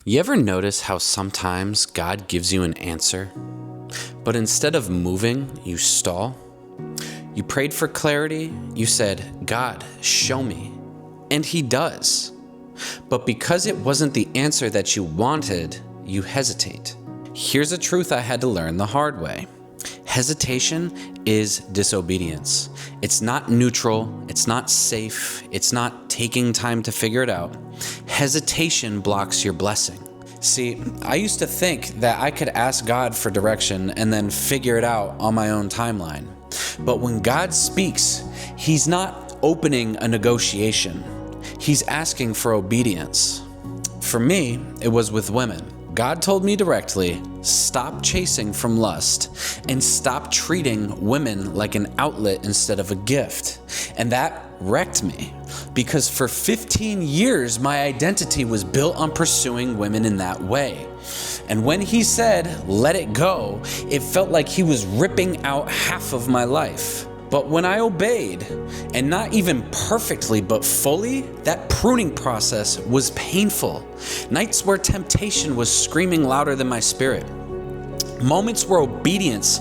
You ever notice how sometimes God gives you an answer, but instead of moving, you stall? You prayed for clarity, you said, God, show me. And He does. But because it wasn't the answer that you wanted, you hesitate. Here's a truth I had to learn the hard way. Hesitation is disobedience. It's not neutral, it's not safe, it's not taking time to figure it out. Hesitation blocks your blessing. See, I used to think that I could ask God for direction and then figure it out on my own timeline. But when God speaks, He's not opening a negotiation. He's asking for obedience. For me, it was with women. God told me directly, stop chasing from lust and stop treating women like an outlet instead of a gift. And that wrecked me because for 15 years, my identity was built on pursuing women in that way. And when He said, let it go, it felt like He was ripping out half of my life. But when I obeyed, and not even perfectly, but fully, that pruning process was painful. Nights where temptation was screaming louder than my spirit. Moments where obedience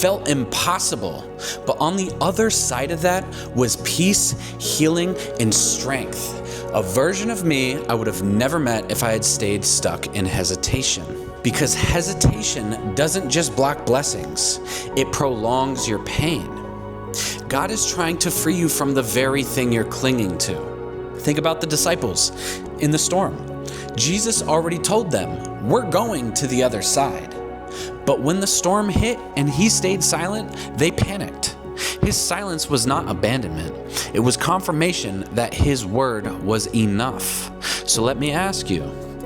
felt impossible. But on the other side of that was peace, healing, and strength. A version of me I would have never met if I had stayed stuck in hesitation. Because hesitation doesn't just block blessings, it prolongs your pain. God is trying to free you from the very thing you're clinging to. Think about the disciples in the storm. Jesus already told them, we're going to the other side. But when the storm hit and He stayed silent, they panicked. His silence was not abandonment. It was confirmation that His word was enough. So let me ask you,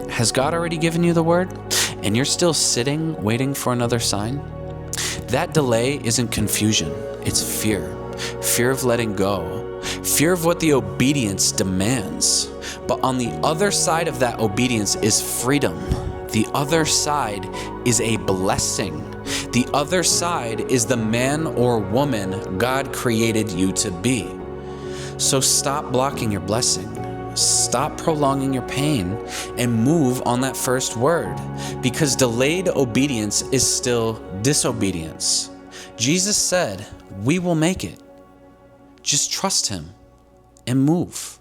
has God already given you the word and you're still sitting waiting for another sign? That delay isn't confusion, it's fear. Fear of letting go, fear of what the obedience demands. But on the other side of that obedience is freedom. The other side is a blessing. The other side is the man or woman God created you to be. So stop blocking your blessing. Stop prolonging your pain and move on that first word, because delayed obedience is still disobedience. Jesus said, we will make it. Just trust Him and move.